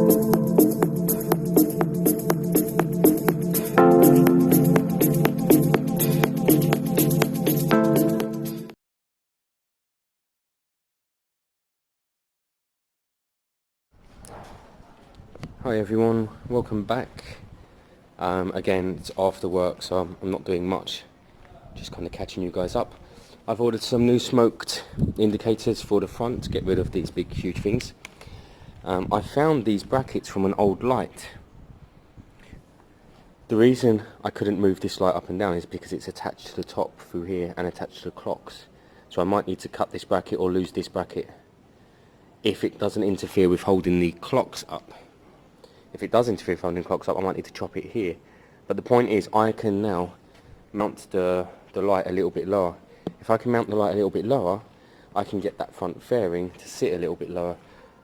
Hi everyone, welcome back. Again, it's after work, so I'm not doing much, just kind of catching you guys up. I've ordered some new smoked indicators for the front to get rid of these big huge things. I found these brackets from an old light. The reason I couldn't move this light up and down is because it's attached to the top through here and attached to the clocks. So I might need to cut this bracket or lose this bracket if it doesn't interfere with holding the clocks up. If it does interfere with holding the clocks up, I might need to chop it here. But the point is, I can now mount the light a little bit lower. If I can mount the light a little bit lower, I can get that front fairing to sit a little bit lower.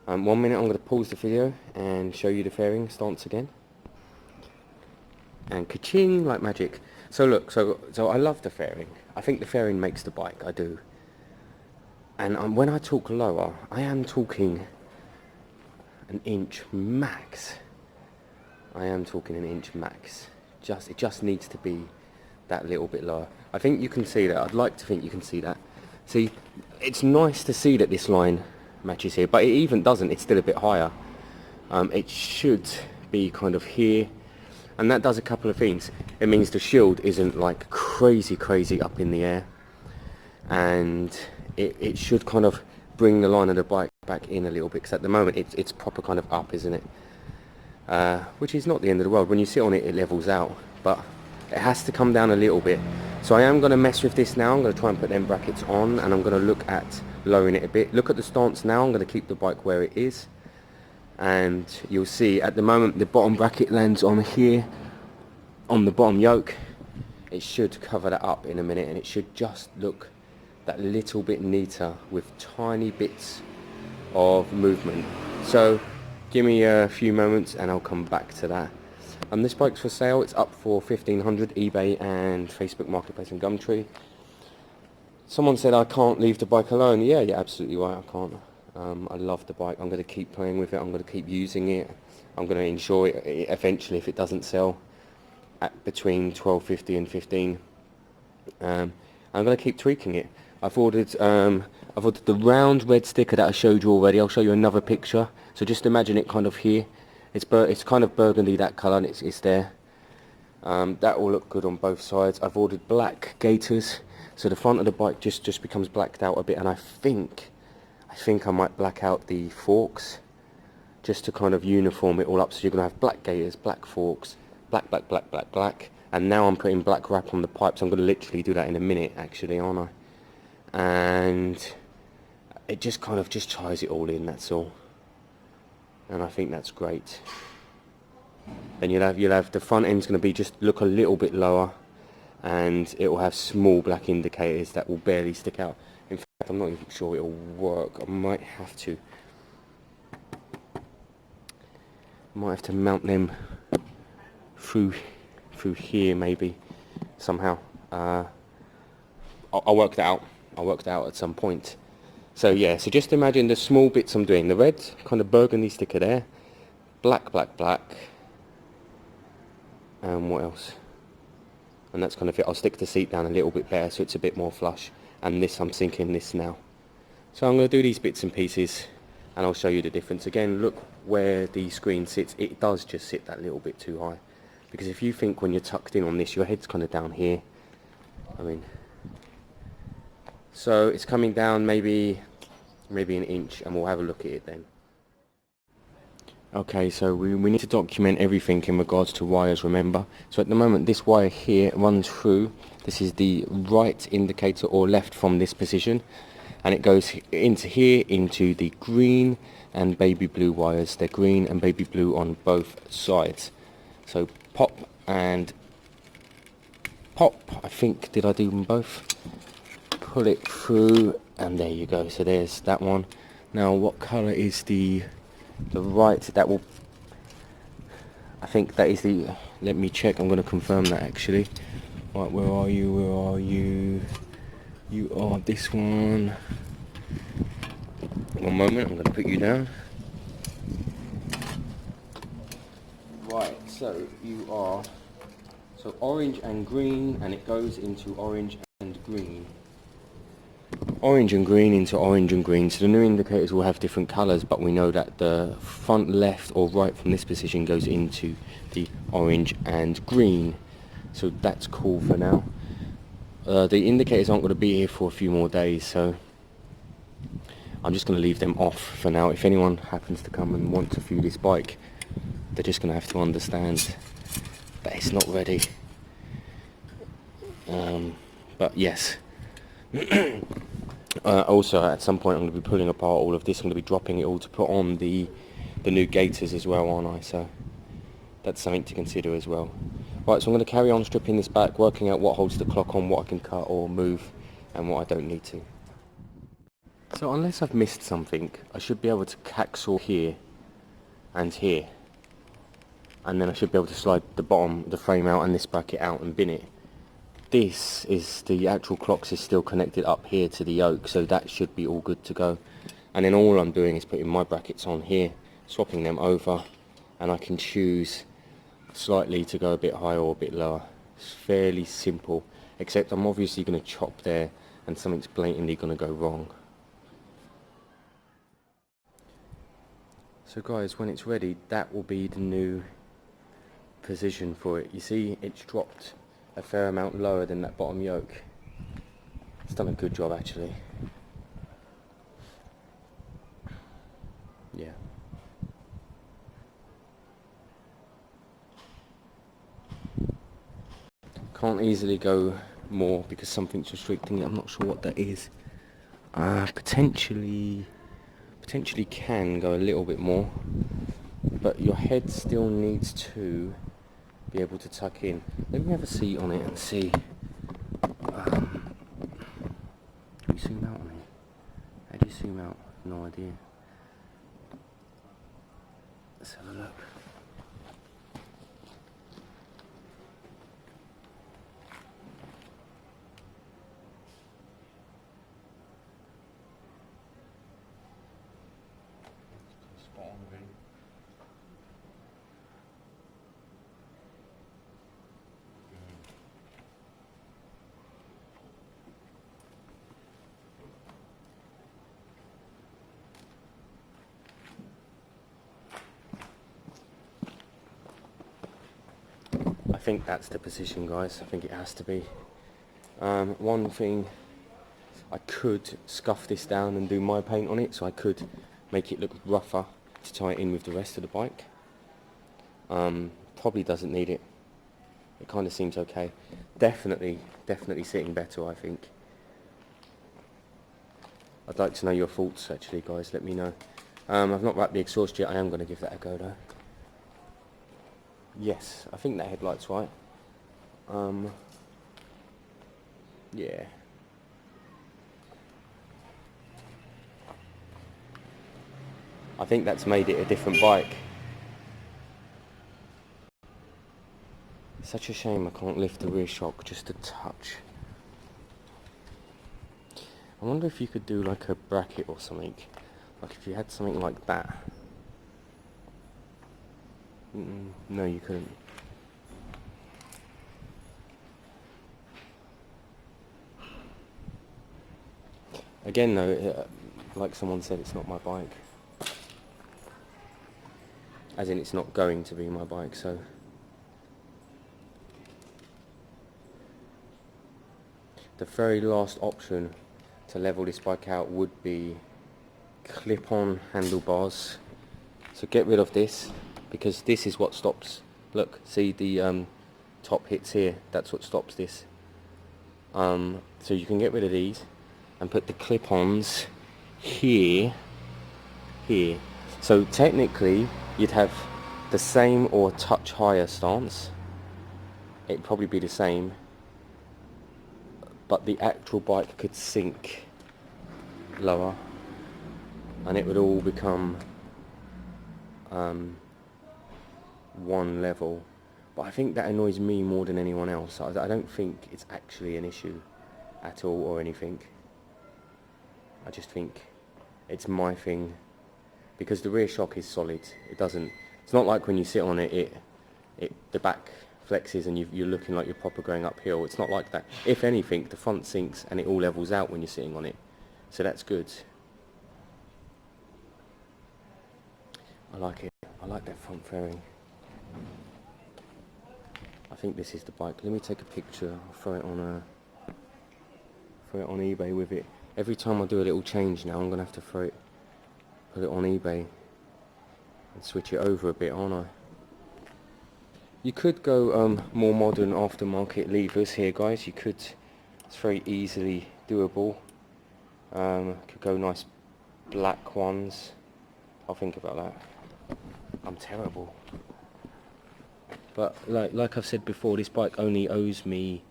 1 minute, I'm going to pause the video and show you the fairing stance again. And ka-ching, like magic. So look, so I love the fairing. I think the fairing makes the bike, I do. And when I talk lower, I am talking an inch max. I am talking an inch max. It just needs to be that little bit lower. I think you can see that. I'd like to think you can see that. See, it's nice to see that this line matches here, but it even doesn't. It's still a bit higher. It should be kind of here, and that does a couple of things. It means the shield isn't like crazy up in the air, and it should kind of bring the line of the bike back in a little bit, because at the moment it's proper kind of up, isn't it? Which is not the end of the world. When you sit on it, it levels out, but it has to come down a little bit. So I am going to mess with this now. I'm going to try and put them brackets on, and I'm going to look at lowering it a bit. Look at the stance now. I'm going to keep the bike where it is, and you'll see at the moment the bottom bracket lands on here on the bottom yoke. It should cover that up in a minute, and it should just look that little bit neater with tiny bits of movement. So give me a few moments and I'll come back to that. This bike's for sale. It's up for $1,500, eBay and Facebook Marketplace and Gumtree. Someone said I can't leave the bike alone. Yeah, you're absolutely right, I can't. I love the bike. I'm going to keep playing with it. I'm going to keep using it. I'm going to enjoy it eventually if it doesn't sell at between $12.50 and $15. I'm going to keep tweaking it. I've ordered the round red sticker that I showed you already. I'll show you another picture. So just imagine it kind of here. It's kind of burgundy, that colour, and it's there. That will look good on both sides. I've ordered black gaiters, so the front of the bike just becomes blacked out a bit, and I think I might black out the forks just to kind of uniform it all up. So you're going to have black gaiters, black forks, black, and now I'm putting black wrap on the pipes. I'm going to literally do that in a minute, actually, aren't I? And it just kind of just ties it all in, that's all. And I think that's great. Then you'll have the front end's going to be just look a little bit lower, and it will have small black indicators that will barely stick out. In fact, I'm not even sure it'll work. I might have to mount them through here maybe somehow. I'll work that out. I'll work that out at some point. So yeah, so just imagine the small bits I'm doing. The red kind of burgundy sticker there, black, and what else? And that's kind of it. I'll stick the seat down a little bit better so it's a bit more flush. And this, I'm sinking this now. So I'm going to do these bits and pieces, and I'll show you the difference. Again, look where the screen sits. It does just sit that little bit too high. Because if you think when you're tucked in on this, your head's kind of down here. I mean, so it's coming down maybe an inch, and we'll have a look at it then. Okay, so we need to document everything in regards to wires, remember. So at the moment this wire here runs through, this is the right indicator or left from this position, and it goes into here, into the green and baby blue wires. They're green and baby blue on both sides. So pop and pop, I think, did I do them both? Pull it through, and there you go. So there's that one. Now what colour is the right? That will, I think that is the, let me check, I'm going to confirm that actually. Right, where are you? You are this one. One moment, I'm going to put you down. Right, so you are, so orange and green, and it goes into orange and green. Orange and green into orange and green. So the new indicators will have different colours, but we know that the front left or right from this position goes into the orange and green. So that's cool for now. The indicators aren't going to be here for a few more days, so I'm just going to leave them off for now. If anyone happens to come and want to view this bike, they're just going to have to understand that it's not ready. But yes. Also, at some point, I'm going to be pulling apart all of this. I'm going to be dropping it all to put on the new gaiters as well, aren't I? So that's something to consider as well. Right, so I'm going to carry on stripping this back, working out what holds the clock on, what I can cut or move, and what I don't need to. So unless I've missed something, I should be able to hacksaw here and here. And then I should be able to slide the bottom, the frame out and this bracket out and bin it. This is, the actual clocks is still connected up here to the yoke, so that should be all good to go. And then all I'm doing is putting my brackets on here, swapping them over, and I can choose slightly to go a bit higher or a bit lower. It's fairly simple, except I'm obviously going to chop there and something's blatantly going to go wrong. So guys, when it's ready, that will be the new position for it. You see, it's dropped a fair amount lower than that bottom yoke. It's done a good job actually. Yeah. Can't easily go more because something's restricting it. I'm not sure what that is. Potentially can go a little bit more, but your head still needs to be able to tuck in. Let me have a seat on it and see. Can you zoom out on it? How do you zoom out? No idea. Let's have a look. Spot on, really. I think that's the position, guys. I think it has to be. One thing, I could scuff this down and do my paint on it, so I could make it look rougher to tie it in with the rest of the bike. Probably doesn't need it. It kind of seems okay. Definitely sitting better, I think. I'd like to know your thoughts actually, guys. Let me know. I've not wrapped the exhaust yet. I am going to give that a go though. Yes, I think that headlight's right. Yeah. I think that's made it a different bike. Such a shame I can't lift the rear shock just a touch. I wonder if you could do like a bracket or something. Like if you had something like that. No, you couldn't. Again though, like someone said, it's not my bike. As in, it's not going to be my bike, so. The very last option to level this bike out would be clip-on handlebars. So get rid of this, because this is what stops. Look, see the top hits here, that's what stops this. So you can get rid of these and put the clip-ons here. So technically you'd have the same or a touch higher stance. It'd probably be the same, but the actual bike could sink lower and it would all become one level. But I think that annoys me more than anyone else. I don't think it's actually an issue at all or anything. I just think it's my thing, because the rear shock is solid. It's not like when you sit on it, the back flexes and you're looking like you're proper going uphill. It's not like that. If anything, the front sinks and it all levels out when you're sitting on it. So that's good. I like it. I like that front fairing. I think this is the bike. Let me take a picture. I'll throw it on eBay with it. Every time I do a little change now, I'm gonna have to put it on eBay and switch it over a bit, aren't I? You could go more modern aftermarket levers here, guys. You could. It's very easily doable. Could go nice black ones. I'll think about that. I'm terrible. But like I've said before, this bike only owes me...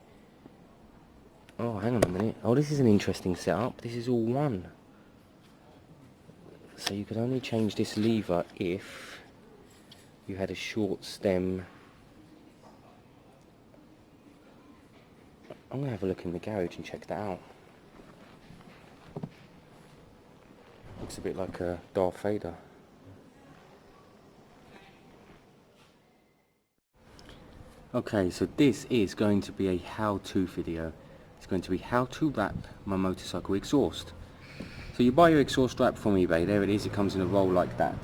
Oh, hang on a minute. Oh, this is an interesting setup. This is all one. So you could only change this lever if you had a short stem. I'm going to have a look in the garage and check that out. Looks a bit like a Darth Vader. Okay, so this is going to be a how-to video. It's going to be how to wrap my motorcycle exhaust. So you buy your exhaust wrap from eBay. There it is. It comes in a roll like that.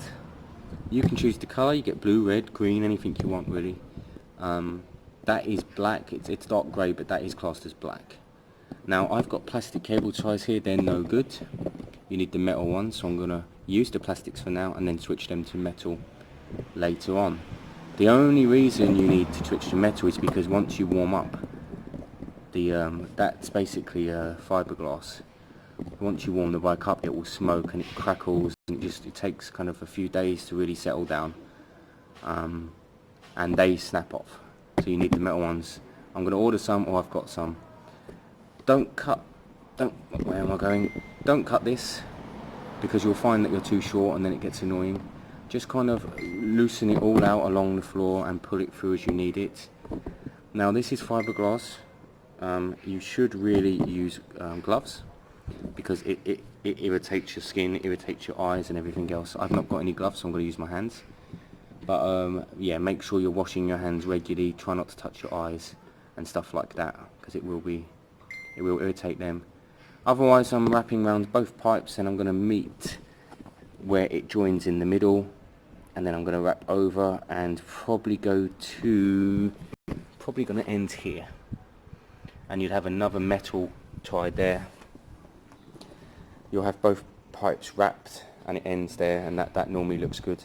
You can choose the colour. You get blue, red, green, anything you want really. That is black. It's dark grey, but that is classed as black. Now I've got plastic cable ties here. They're no good. You need the metal ones, so I'm going to use the plastics for now and then switch them to metal later on. The only reason you need to switch to metal is because once you warm up that's basically fiberglass. Once you warm the bike up, it will smoke and it crackles, and it takes kind of a few days to really settle down, and they snap off. So you need the metal ones. I'm going to order some, or I've got some. Where am I going? Don't cut this, because you'll find that you're too short and then it gets annoying. Just kind of loosen it all out along the floor and pull it through as you need it. Now this is fiberglass. You should really use gloves, because it irritates your skin, irritates your eyes and everything else. I've not got any gloves, so I'm going to use my hands. But yeah, make sure you're washing your hands regularly. Try not to touch your eyes and stuff like that, because it will irritate them. Otherwise, I'm wrapping around both pipes, and I'm going to meet where it joins in the middle, and then I'm going to wrap over and probably going to end here, and you'd have another metal tied there. You'll have both pipes wrapped and it ends there, and that normally looks good.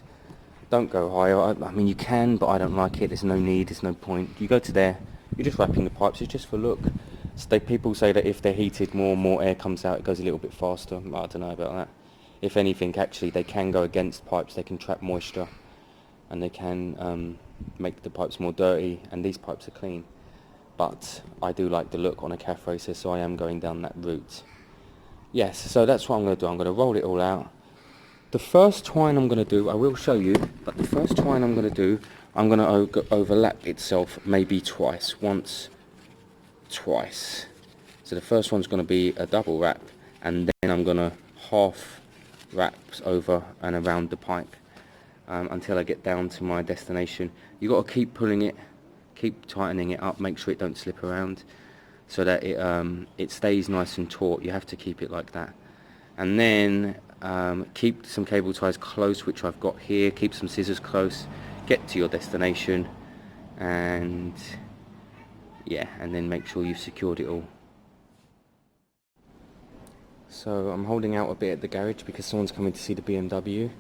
Don't go higher. I mean, you can, but I don't like it. There's no need, there's no point. You go to there, you're just wrapping the pipes. It's just for look. So people say that if they're heated, more air comes out, it goes a little bit faster. I don't know about that. If anything, actually, they can go against pipes. They can trap moisture, and they can make the pipes more dirty, and these pipes are clean. But I do like the look on a calf racer, so I am going down that route. Yes, so that's what I'm going to do. I'm going to roll it all out. The first twine I'm going to do, I will show you, but the first twine I'm going to do, I'm going to overlap itself maybe twice. Once, twice. So the first one's going to be a double wrap, and then I'm going to half wraps over and around the pipe until I get down to my destination. You got to keep pulling it, keep tightening it up, make sure it don't slip around, so that it stays nice and taut. You have to keep it like that. And then keep some cable ties close, which I've got here. Keep some scissors close. Get to your destination, and yeah, and then make sure you've secured it all. So I'm holding out a bit at the garage because someone's coming to see the BMW.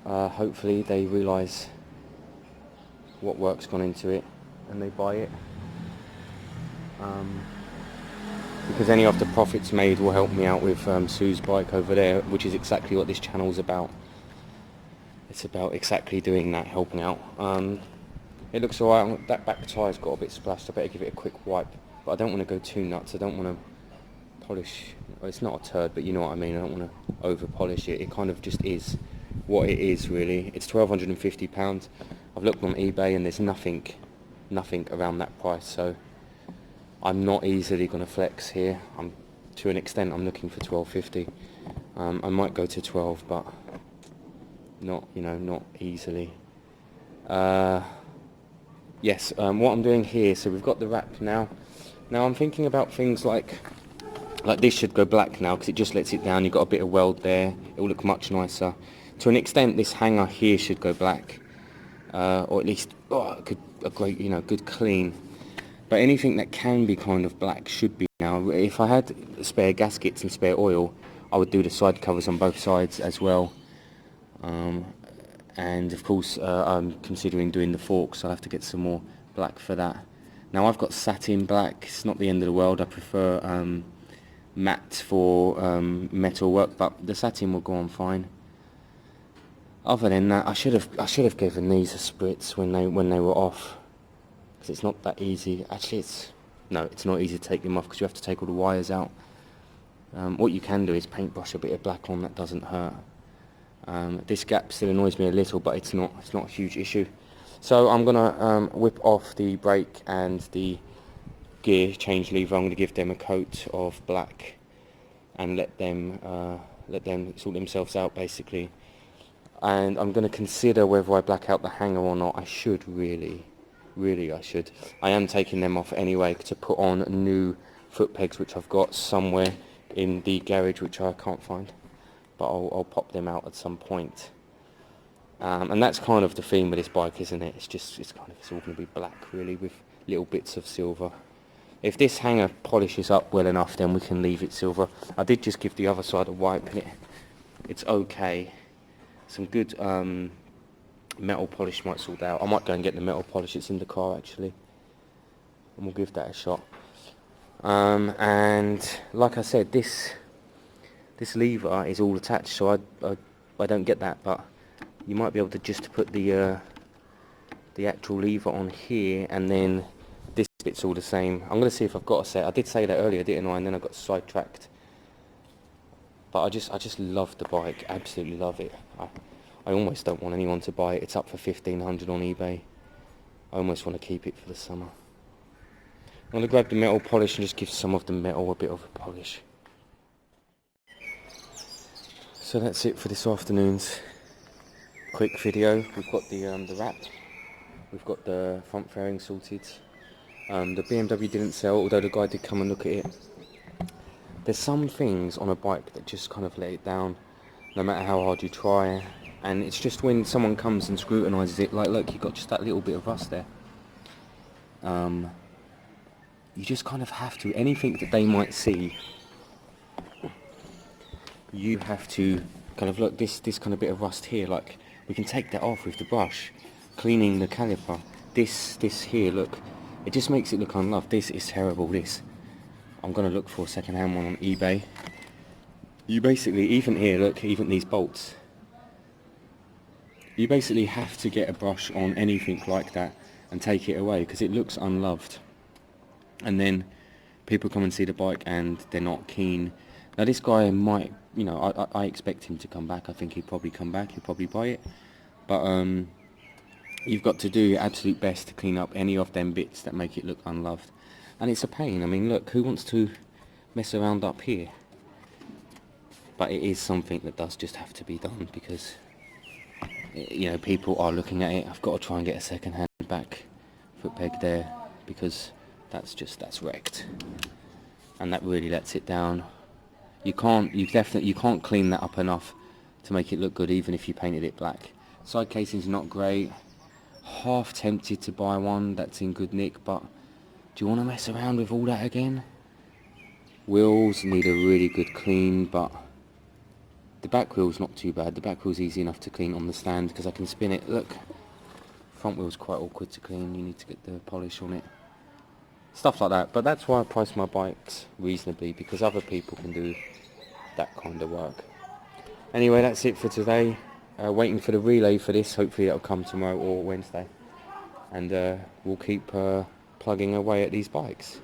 Hopefully they realise what work's gone into it and they buy it. Because any of the profits made will help me out with Sue's bike over there, which is exactly what this channel's about. It's about exactly doing that, helping out. It looks alright. That back tyre's got a bit splashed. I better give it a quick wipe. But I don't want to go too nuts. I don't want to polish. Well, it's not a turd, but you know what I mean. I don't want to over polish it. It kind of just is what it is, really. It's £1,250. I've looked on eBay and there's nothing around that price. So I'm not easily going to flex here. To an extent, I'm looking for £1,250. I might go to 12, but not easily. Yes, what I'm doing here, so we've got the wrap now. Now I'm thinking about things like this should go black now because it just lets it down. You've got a bit of weld there. It will look much nicer. To an extent, this hanger here should go black, or at least a great, good clean. But anything that can be kind of black should be now. If I had spare gaskets and spare oil, I would do the side covers on both sides as well. And of course, I'm considering doing the forks, so I have to get some more black for that. Now I've got satin black. It's not the end of the world. I prefer matte for metal work, but the satin will go on fine. Other than that, I should have given these a spritz when they were off, because it's not that easy. Actually, it's not easy to take them off because you have to take all the wires out. What you can do is paintbrush a bit of black on. That doesn't hurt. This gap still annoys me a little, but it's not a huge issue. So I'm gonna whip off the brake and the gear change lever. I'm gonna give them a coat of black and let them sort themselves out basically. And I'm gonna consider whether I black out the hanger or not. I should really I should. I am taking them off anyway to put on new foot pegs, which I've got somewhere in the garage, which I can't find. But I'll pop them out at some point. And that's kind of the theme with this bike, isn't it? It's all going to be black really, with little bits of silver. If this hanger polishes up well enough, then we can leave it silver. I did just give the other side a wipe, and it's okay. Some good metal polish might sort out. I might go and get the metal polish. It's in the car actually, and we'll give that a shot. And like I said, this lever is all attached, so I don't get that, but you might be able to just put the actual lever on here, and then this bit's all the same. I'm going to see if I've got a set. I did say that earlier, didn't I? And then I got sidetracked. But I just love the bike, absolutely love it. I almost don't want anyone to buy it. It's up for $1,500 on eBay. I almost want to keep it for the summer. I'm going to grab the metal polish and just give some of the metal a bit of a polish. So that's it for this afternoon's quick video. We've got the wrap, we've got the front fairing sorted. The BMW didn't sell, although the guy did come and look at it. There's some things on a bike that just kind of let it down, no matter how hard you try. And it's just when someone comes and scrutinises it, like look, you've got just that little bit of rust there. You just kind of have to, anything that they might see, you have to kind of look, this kind of bit of rust here, like we can take that off with the brush, cleaning the caliper. This here, look, it just makes it look unloved. This is terrible, this. I'm going to look for a second-hand one on eBay. You basically, even here, look, even these bolts. You basically have to get a brush on anything like that and take it away, because it looks unloved. And then people come and see the bike and they're not keen. Now this guy might, I expect him to come back. I think he'll probably come back, he'll probably buy it. But you've got to do your absolute best to clean up any of them bits that make it look unloved. And it's a pain. I mean, look, who wants to mess around up here? But it is something that does just have to be done, because people are looking at it. I've got to try and get a second-hand back foot peg there, because that's wrecked, and that really lets it down. You can't clean that up enough to make it look good, even if you painted it black. Side casing's not great. Half tempted to buy one that's in good nick, but do you want to mess around with all that again? Wheels need a really good clean, but the back wheel's not too bad. The back wheel's easy enough to clean on the stand, because I can spin it. Look, front wheel's quite awkward to clean. You need to get the polish on it. Stuff like that. But that's why I price my bikes reasonably, because other people can do that kind of work. Anyway, that's it for today. Waiting for the relay for this. Hopefully that'll come tomorrow or Wednesday. And we'll keep plugging away at these bikes.